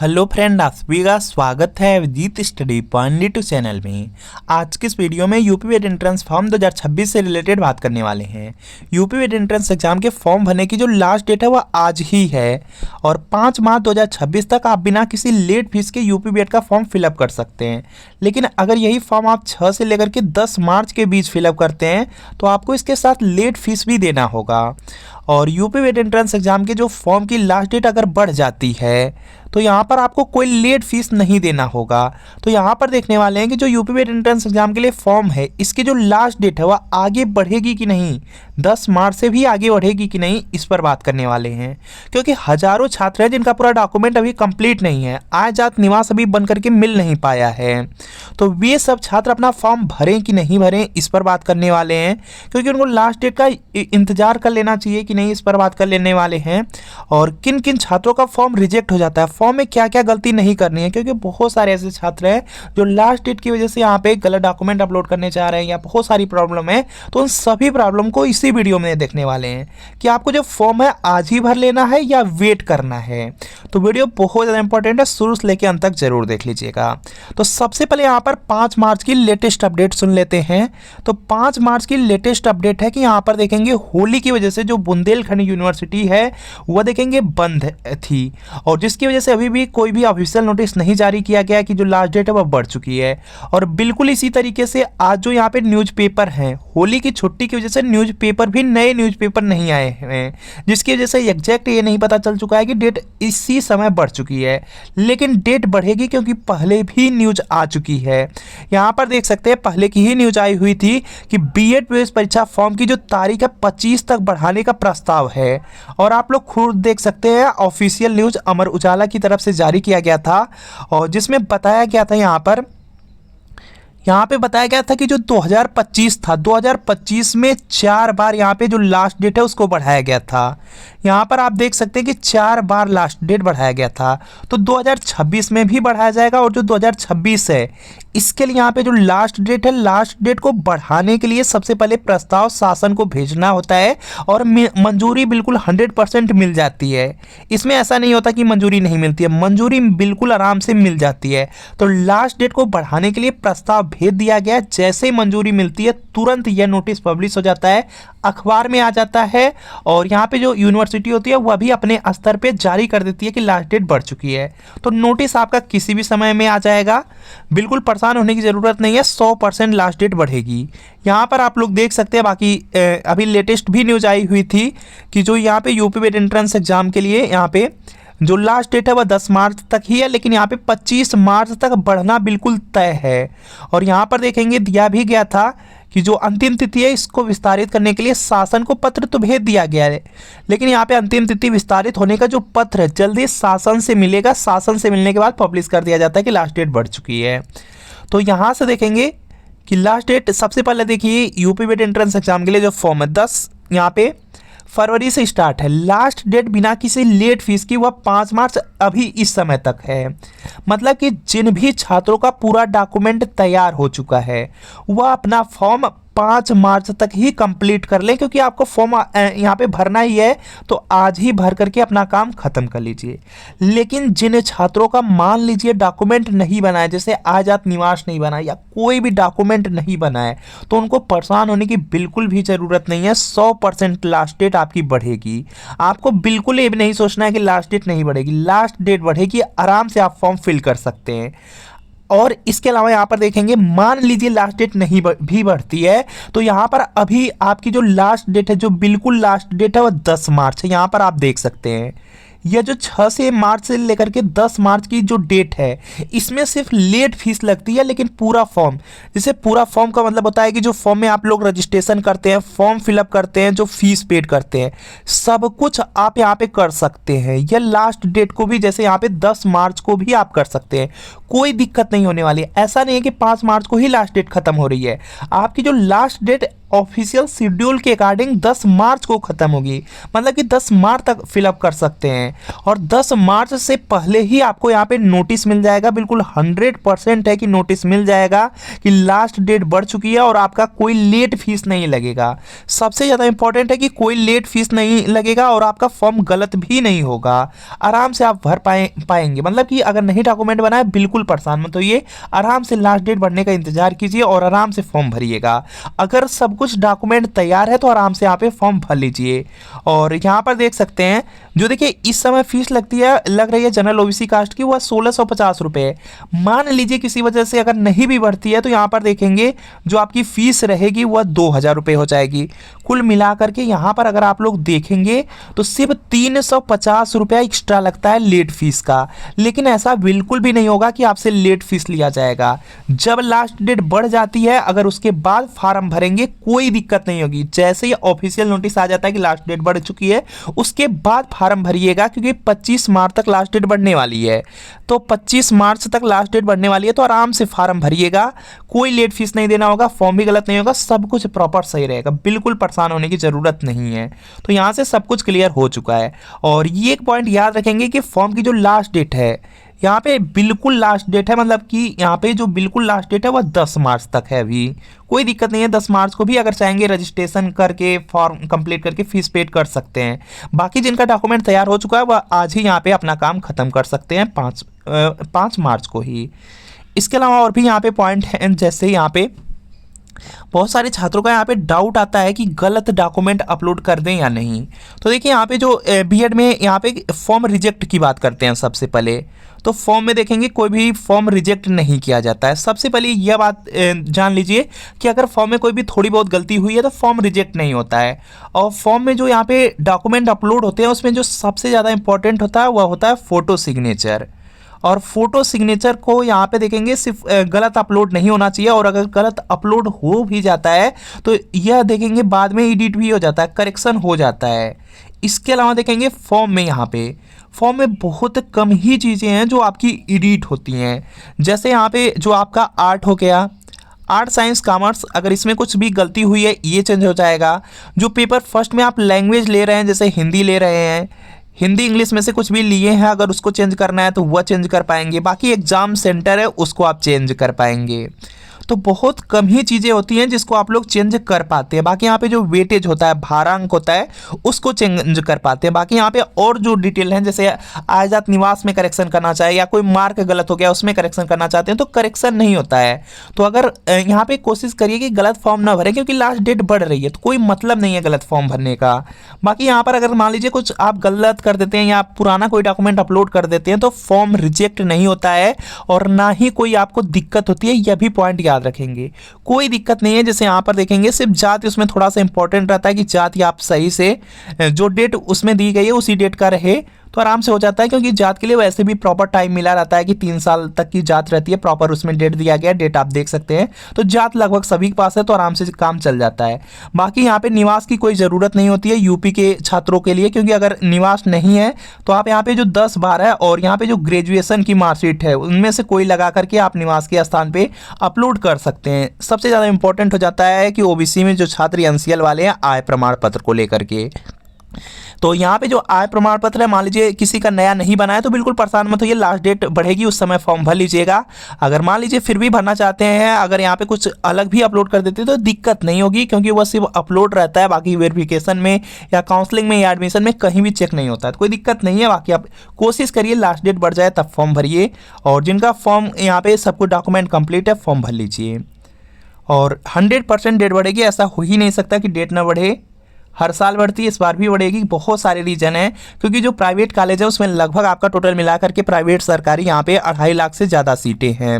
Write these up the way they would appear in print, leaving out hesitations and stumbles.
Hello friend, आप सभी का स्वागत है अभिजीत स्टडी पॉइंट 2 चैनल में। आज के इस वीडियो में यूपी वेट एंट्रेंस फॉर्म 2026 से रिलेटेड बात करने वाले हैं। यूपी वेट एंट्रेंस एग्जाम के फॉर्म भरने की जो लास्ट डेट है वह आज ही है और 5 मार्च 2026 तक आप बिना किसी लेट फीस के यूपी वेट का फॉर्म फिलअप कर सकते हैं। लेकिन अगर यही फॉर्म आप 6 से लेकर के 10 मार्च के बीच फिलअप करते हैं तो आपको इसके साथ लेट फीस भी देना होगा। और यूपी वेट एंट्रेंस एग्जाम के जो फॉर्म की लास्ट डेट अगर बढ़ जाती है तो यहाँ पर आपको कोई लेट फीस नहीं देना होगा। तो यहाँ पर देखने वाले हैं कि जो यूपी वेट एंट्रेंस एग्जाम के लिए फॉर्म है इसकी जो लास्ट डेट है वह आगे बढ़ेगी कि नहीं, 10 मार्च से भी आगे बढ़ेगी कि नहीं, इस पर बात करने वाले हैं। क्योंकि हजारों छात्र हैं जिनका पूरा डॉक्यूमेंट अभी कंप्लीट नहीं है, आय जात निवास अभी बन करके मिल नहीं पाया है। तो वे सब छात्र अपना फॉर्म भरें कि नहीं भरें, इस पर बात करने वाले हैं। क्योंकि उनको लास्ट डेट का इंतजार कर लेना चाहिए कि नहीं, इस पर बात कर लेने वाले हैं। और किन किन छात्रों का फॉर्म रिजेक्ट हो जाता है, फॉर्म में क्या क्या गलती नहीं करनी है। क्योंकि बहुत सारे ऐसे छात्र हैं जो लास्ट डेट की वजह से यहाँ पे गलत डॉक्यूमेंट अपलोड करने चाह रहे हैं या बहुत सारी प्रॉब्लम है। तो उन सभी प्रॉब्लम को इसी वीडियो में देखने वाले हैं कि आपको जो फॉर्म है आज ही भर लेना है या वेट करना है। तो वीडियो बहुत ज़्यादा इंपॉर्टेंट है, शुरू से लेकर अंत तक जरूर देख लीजिएगा। तो सबसे पहले यहाँ पर 5 मार्च की लेटेस्ट अपडेट सुन लेते हैं। तो 5 मार्च की लेटेस्ट अपडेट है कि यहाँ पर देखेंगे होली की वजह से जो बुंदेलखंड यूनिवर्सिटी है वह देखेंगे बंद थी और जिसकी वजह से अभी भी कोई भी ऑफिशियल नोटिस नहीं जारी किया गया कि जो लास्ट डेट है वह बढ़ चुकी है। और बिल्कुल इसी तरीके से आज जो यहाँ पे न्यूज़पेपर हैं, होली की छुट्टी की वजह से न्यूज़पेपर भी नए न्यूज़पेपर नहीं आए हैं, जिसकी वजह से एग्जैक्ट ये नहीं पता चल चुका है कि डेट इसी समय बढ़ चुकी है। लेकिन डेट बढ़ेगी क्योंकि पहले भी न्यूज आ चुकी है। यहाँ पर देख सकते हैं पहले की ही न्यूज आई हुई थी कि बीएड प्रवेश परीक्षा फॉर्म की जो तारीख है 25 तक बढ़ाने का प्रस्ताव है। और आप लोग खुद देख सकते हैं ऑफिशियल न्यूज अमर उजाला की तरफ से जारी किया गया था और जिसमें बताया गया था यहाँ पे बताया गया था कि जो 2025 था, 2025 में 4 बार यहाँ पे जो लास्ट डेट है उसको बढ़ाया गया था। यहाँ पर आप देख सकते हैं कि 4 बार लास्ट डेट बढ़ाया गया था। तो 2026 में भी बढ़ाया जाएगा और जो 2026 है इसके लिए यहाँ पे जो लास्ट डेट है, लास्ट डेट को बढ़ाने के लिए सबसे पहले प्रस्ताव शासन को भेजना होता है और मंजूरी बिल्कुल 100% मिल जाती है। इसमें ऐसा नहीं होता कि मंजूरी नहीं मिलती है, मंजूरी बिल्कुल आराम से मिल जाती है। तो लास्ट डेट को बढ़ाने के लिए प्रस्ताव भेज दिया गया। जैसे ही मंजूरी मिलती है तुरंत यह नोटिस पब्लिश हो जाता है, अखबार में आ जाता है और यहाँ पे जो यूनिवर्सिटी होती है वह भी अपने स्तर पे जारी कर देती है कि लास्ट डेट बढ़ चुकी है। तो नोटिस आपका किसी भी समय में आ जाएगा, बिल्कुल परेशान होने की ज़रूरत नहीं है, 100% लास्ट डेट बढ़ेगी। यहाँ पर आप लोग देख सकते हैं। बाकी अभी लेटेस्ट भी न्यूज़ आई हुई थी कि जो यहाँ पे यूपी वेट एंट्रेंस एग्जाम के लिए यहाँ पे जो लास्ट डेट है वह 10 मार्च तक ही है, लेकिन यहाँ पे 25 मार्च तक बढ़ना बिल्कुल तय है। और यहाँ पर देखेंगे दिया भी गया था कि जो अंतिम तिथि है इसको विस्तारित करने के लिए शासन को पत्र तो भेज दिया गया है, लेकिन यहाँ पे अंतिम तिथि विस्तारित होने का जो पत्र है जल्दी शासन से मिलेगा। शासन से मिलने के बाद पब्लिश कर दिया जाता है कि लास्ट डेट बढ़ चुकी है। तो यहाँ से देखेंगे कि लास्ट डेट सबसे पहले देखिए यूपी वेट एंट्रेंस एग्जाम के लिए जो फॉर्म है 10 यहाँ पे फरवरी से स्टार्ट है। लास्ट डेट बिना किसी लेट फीस की वह 5 मार्च अभी इस समय तक है। मतलब कि जिन भी छात्रों का पूरा डॉक्यूमेंट तैयार हो चुका है वह अपना फॉर्म 5 मार्च तक ही कंप्लीट कर लें, क्योंकि आपको फॉर्म यहाँ पे भरना ही है तो आज ही भर करके अपना काम खत्म कर लीजिए। लेकिन जिन छात्रों का मान लीजिए डॉक्यूमेंट नहीं बना है, जैसे आय जात निवास नहीं बना है या कोई भी डॉक्यूमेंट नहीं बना है, तो उनको परेशान होने की बिल्कुल भी ज़रूरत नहीं है। 100% लास्ट डेट आपकी बढ़ेगी। आपको बिल्कुल ये भी नहीं सोचना है कि लास्ट डेट नहीं बढ़ेगी, लास्ट डेट बढ़ेगी, आराम से आप फॉर्म फिल कर सकते हैं। और इसके अलावा यहाँ पर देखेंगे मान लीजिए लास्ट डेट नहीं भी बढ़ती है तो यहाँ पर अभी आपकी जो लास्ट डेट है, जो बिल्कुल लास्ट डेट है, वह 10 मार्च है। यहाँ पर आप देख सकते हैं यह जो 6 से मार्च से लेकर के 10 मार्च की जो डेट है इसमें सिर्फ लेट फीस लगती है। लेकिन पूरा फॉर्म, जैसे पूरा फॉर्म का मतलब होता है कि जो फॉर्म में आप लोग रजिस्ट्रेशन करते हैं, फॉर्म फिलअप करते हैं, जो फीस पेड करते हैं, सब कुछ आप यहाँ पे कर सकते हैं। यह लास्ट डेट को भी जैसे यहाँ पे 10 मार्च को भी आप कर सकते हैं, कोई दिक्कत नहीं होने वाली है। ऐसा नहीं है कि 5 मार्च को ही लास्ट डेट खत्म हो रही है। आपकी जो लास्ट डेट ऑफिशियल शेड्यूल के अकॉर्डिंग 10 मार्च को ख़त्म होगी, मतलब कि 10 मार्च तक फिलअप कर सकते हैं। और 10 मार्च से पहले ही आपको यहाँ पे नोटिस मिल जाएगा, बिल्कुल 100% है कि नोटिस मिल जाएगा कि लास्ट डेट बढ़ चुकी है और आपका कोई लेट फीस नहीं लगेगा। सबसे ज़्यादा इंपॉर्टेंट है कि कोई लेट फीस नहीं लगेगा और आपका फॉर्म गलत भी नहीं होगा, आराम से आप भर पाएंगे। मतलब कि अगर नहीं डॉक्यूमेंट बनाए बिल्कुल परेशान मत होइए, आराम से लास्ट डेट बढ़ने का इंतजार कीजिए और आराम से फॉर्म भरिएगा। अगर सब कुछ डॉक्यूमेंट तैयार है तो आराम से यहाँ पे फॉर्म भर लीजिए। और यहाँ पर देख सकते हैं जो देखिए इस समय फीस लग रही है जनरल ओबीसी कास्ट की, वह 1650 रुपये। मान लीजिए किसी वजह से अगर नहीं भी बढ़ती है तो यहाँ पर देखेंगे जो आपकी फीस रहेगी वह 2000 रुपये हो जाएगी। कुल मिलाकर के यहाँ पर अगर आप लोग देखेंगे तो सिर्फ 350 रुपया एक्स्ट्रा लगता है लेट फीस का। लेकिन ऐसा बिल्कुल भी नहीं होगा कि आपसे लेट फीस लिया जाएगा। जब लास्ट डेट बढ़ जाती है अगर उसके बाद फार्म भरेंगे कोई दिक्कत नहीं होगी। जैसे ही ऑफिशियल नोटिस आ जाता है कि लास्ट डेट बढ़ चुकी है उसके बाद फार्म भरिएगा, क्योंकि 25 मार्च तक लास्ट डेट बढ़ने वाली है। तो 25 मार्च तक लास्ट डेट बढ़ने वाली है तो आराम से फार्म भरिएगा, कोई लेट फीस नहीं देना होगा, फॉर्म भी गलत नहीं होगा, सब कुछ प्रॉपर सही रहेगा, बिल्कुल परेशान होने की ज़रूरत नहीं है। तो यहाँ से सब कुछ क्लियर हो चुका है। और ये एक पॉइंट याद रखेंगे कि फॉर्म की जो लास्ट डेट है यहाँ पे बिल्कुल लास्ट डेट है, मतलब कि यहाँ पे जो बिल्कुल लास्ट डेट है वह 10 मार्च तक है। अभी कोई दिक्कत नहीं है, 10 मार्च को भी अगर चाहेंगे रजिस्ट्रेशन करके फॉर्म कंप्लीट करके फीस पेड कर सकते हैं। बाकी जिनका डॉक्यूमेंट तैयार हो चुका है वह आज ही यहाँ पे अपना काम खत्म कर सकते हैं 5 मार्च को ही। इसके अलावा और भी यहाँ पे पॉइंट हैं, जैसे यहाँ पे बहुत सारे छात्रों का यहाँ पे डाउट आता है कि गलत डॉक्यूमेंट अपलोड कर दें या नहीं। तो देखिए यहाँ पे जो बीएड में यहाँ पे फॉर्म रिजेक्ट की बात करते हैं सबसे पहले, तो फॉर्म में देखेंगे कोई भी फॉर्म रिजेक्ट नहीं किया जाता है। सबसे पहले यह बात जान लीजिए कि अगर फॉर्म में कोई भी थोड़ी बहुत गलती हुई है तो फॉर्म रिजेक्ट नहीं होता है। और फॉर्म में जो यहाँ पे डॉक्यूमेंट अपलोड होते हैं उसमें जो सबसे ज़्यादा इंपॉर्टेंट होता है वह होता है फ़ोटो सिग्नेचर। और फोटो सिग्नेचर को यहाँ पे देखेंगे सिर्फ गलत अपलोड नहीं होना चाहिए, और अगर गलत अपलोड हो भी जाता है तो यह देखेंगे बाद में एडिट भी हो जाता है, करेक्शन हो जाता है। इसके अलावा देखेंगे फॉर्म में यहाँ पे फॉर्म में बहुत कम ही चीज़ें हैं जो आपकी एडिट होती हैं। जैसे यहाँ पे जो आपका आर्ट हो गया, आर्ट साइंस कॉमर्स, अगर इसमें कुछ भी गलती हुई है ये चेंज हो जाएगा। जो पेपर फर्स्ट में आप लैंग्वेज ले रहे हैं, जैसे हिंदी ले रहे हैं, हिंदी इंग्लिश में से कुछ भी लिए हैं, अगर उसको चेंज करना है तो वह चेंज कर पाएंगे। बाकी एग्ज़ाम सेंटर है उसको आप चेंज कर पाएंगे। तो बहुत कम ही चीज़ें होती हैं जिसको आप लोग चेंज कर पाते हैं। बाकी यहाँ पे जो वेटेज होता है, भारांक होता है, उसको चेंज कर पाते हैं। बाकी यहाँ पे और जो डिटेल हैं, जैसे आयात निवास में करेक्शन करना चाहे या कोई मार्क गलत हो गया उसमें करेक्शन करना चाहते हैं तो करेक्शन नहीं होता है। तो अगर यहाँ पे कोशिश करिए कि गलत फॉर्म ना भरें, क्योंकि लास्ट डेट बढ़ रही है तो कोई मतलब नहीं है गलत फॉर्म भरने का। बाकी यहाँ पर अगर मान लीजिए कुछ आप गलत कर देते हैं या पुराना कोई डॉक्यूमेंट अपलोड कर देते हैं तो फॉर्म रिजेक्ट नहीं होता है और ना ही कोई आपको दिक्कत होती है। यह भी पॉइंट याद रखेंगे, कोई दिक्कत नहीं है। जैसे यहाँ पर देखेंगे सिर्फ जाति उसमें थोड़ा सा इंपॉर्टेंट रहता है कि जाति आप सही से जो डेट उसमें दी गई है उसी डेट का रहे तो आराम से हो जाता है, क्योंकि जात के लिए वैसे भी प्रॉपर टाइम मिला रहता है कि 3 साल तक की जात रहती है, प्रॉपर उसमें डेट दिया गया, डेट आप देख सकते हैं। तो जात लगभग सभी के पास है तो आराम से काम चल जाता है। बाकी यहाँ पे निवास की कोई ज़रूरत नहीं होती है यूपी के छात्रों के लिए, क्योंकि अगर निवास नहीं है तो आप यहाँ पे जो 10-12 है और यहाँ पे जो ग्रेजुएशन की मार्कशीट है उनमें से कोई लगा करके आप निवास के स्थान पर अपलोड कर सकते हैं। सबसे ज़्यादा इंपॉर्टेंट हो जाता है कि ओबीसी में जो छात्र एनसीएल वाले हैं आय प्रमाण पत्र को लेकर के, तो यहाँ पे जो आय प्रमाण पत्र है, मान लीजिए किसी का नया नहीं बना है तो बिल्कुल परेशान मत होइए, लास्ट डेट बढ़ेगी उस समय फॉर्म भर लीजिएगा। अगर मान लीजिए फिर भी भरना चाहते हैं, अगर यहाँ पे कुछ अलग भी अपलोड कर देते तो दिक्कत नहीं होगी, क्योंकि वह सिर्फ अपलोड रहता है, बाकी वेरिफिकेशन में या काउंसलिंग में या एडमिशन में कहीं भी चेक नहीं होता है, तो कोई दिक्कत नहीं है। बाकी आप कोशिश करिए लास्ट डेट बढ़ जाए तब फॉर्म भरिए, और जिनका फॉर्म यहाँ पे सब कुछ डॉक्यूमेंट कंप्लीट है फॉर्म भर लीजिए। और 100% डेट बढ़ेगी, ऐसा हो ही नहीं सकता कि डेट ना बढ़े, हर साल बढ़ती है, इस बार भी बढ़ेगी। बहुत सारे रीजन हैं, क्योंकि जो प्राइवेट कॉलेज है उसमें लगभग आपका टोटल मिला करके प्राइवेट सरकारी यहाँ पे 2.5 लाख से ज़्यादा सीटें हैं,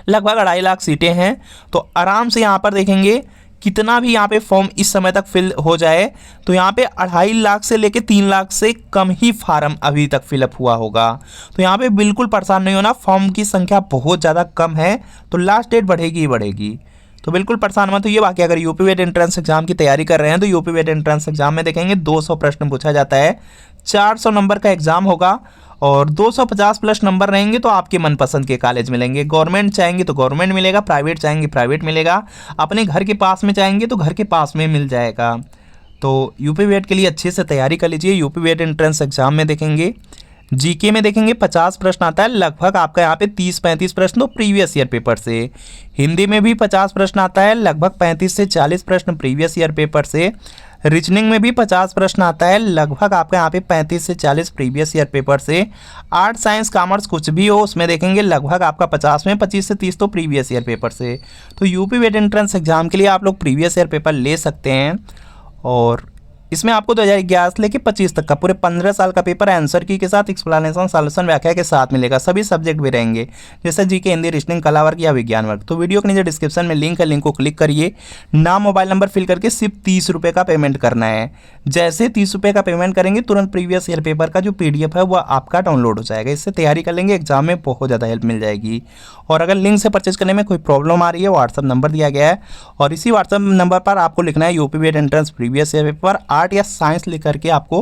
लगभग 2.5 लाख सीटें हैं। तो आराम से यहाँ पर देखेंगे कितना भी यहाँ पे फॉर्म इस समय तक फिल हो जाए तो यहाँ पे 2.5 लाख से लेके 3 लाख से कम ही फार्म अभी तक फिलअप हुआ होगा। तो यहाँ पे बिल्कुल परेशान नहीं होना, फॉर्म की संख्या बहुत ज़्यादा कम है तो लास्ट डेट बढ़ेगी ही बढ़ेगी, तो बिल्कुल परेशान मत होइए। बाकी अगर यूपी वेट एंट्रेंस एग्जाम की तैयारी कर रहे हैं तो यूपी वेट एंट्रेंस एग्जाम में देखेंगे 200 प्रश्न पूछा जाता है, 400 नंबर का एग्जाम होगा और 250 प्लस नंबर रहेंगे तो आपके मनपसंद के कॉलेज मिलेंगे। गवर्नमेंट चाहेंगे तो गवर्नमेंट मिलेगा, प्राइवेट चाहेंगे प्राइवेट मिलेगा, अपने घर के पास में चाहेंगे तो घर के पास में मिल जाएगा। तो यूपी बीएड के लिए अच्छे से तैयारी कर लीजिए। यूपी बीएड एंट्रेंस एग्जाम में देखेंगे, जीके में देखेंगे 50 प्रश्न आता है, लगभग आपका यहाँ पे 30-35 प्रश्न तो प्रीवियस ईयर पेपर से। हिंदी में भी 50 प्रश्न आता है, लगभग 35 से 40 प्रश्न प्रीवियस ईयर पेपर से। रीजनिंग में भी 50 प्रश्न आता है, लगभग आपका यहाँ पे 35 से 40 प्रीवियस ईयर पेपर से। आर्ट साइंस कॉमर्स कुछ भी हो उसमें देखेंगे, लगभग आपका 50 में 25 से 30 तो प्रीवियस ईयर पेपर से। तो यूपी बीएड एंट्रेंस एग्जाम के लिए आप लोग प्रीवियस ईयर पेपर ले सकते हैं। और इसमें आपको 2011 से लेकर 25 तक का पूरे 15 साल का पेपर आंसर की के साथ एक्सप्लेनेशन, सॉल्यूशन, व्याख्या के साथ मिलेगा। सभी सब्जेक्ट भी रहेंगे, जैसे जीके, हिंदी, रीजनिंग, कला वर्ग या विज्ञान वर्ग। तो वीडियो के नीचे डिस्क्रिप्शन में लिंक है, लिंक को क्लिक करिए। नाम, मोबाइल नंबर फिल करके सिर्फ 30 रुपये का पेमेंट करना है। जैसे 30 रुपये का पेमेंट करेंगे तुरंत प्रीवियस ईयर पेपर का जो PDF है वह आपका डाउनलोड हो जाएगा। इससे तैयारी कर लेंगे, एग्जाम में बहुत ज़्यादा हेल्प मिल जाएगी। और अगर लिंक से परचेज करने में कोई प्रॉब्लम आ रही है, व्हाट्सअप नंबर दिया गया है और इसी व्हाट्सअप नंबर पर आपको लिखना है UP B Ed entrance previous year paper art या साइंस लिख करके आपको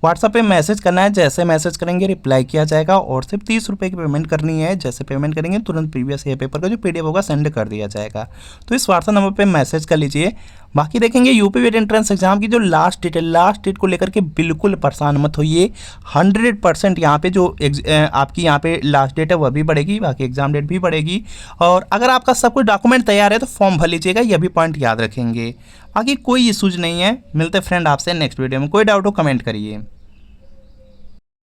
व्हाट्सएप पे मैसेज करना है। जैसे मैसेज करेंगे रिप्लाई किया जाएगा और सिर्फ 30 रुपये की पेमेंट करनी है। जैसे पेमेंट करेंगे तुरंत प्रीवियस ईयर पेपर का जो PDF होगा सेंड कर दिया जाएगा। तो इस व्हाट्सएप नंबर पे मैसेज कर लीजिए। बाकी देखेंगे यूपी बीएड एंट्रेंस एग्जाम की जो लास्ट डेट है, लास्ट डेट को लेकर के बिल्कुल परेशान मत होइए। 100% यहाँ पे जो आपकी यहाँ पे लास्ट डेट है वह भी बढ़ेगी, बाकी एग्जाम डेट भी बढ़ेगी। और अगर आपका सब कुछ डॉक्यूमेंट तैयार है तो फॉर्म भर लीजिएगा, यह भी पॉइंट याद रखेंगे। बाकी कोई इशूज नहीं है। मिलते फ्रेंड आपसे नेक्स्ट वीडियो में। कोई डाउट हो कमेंट करिए।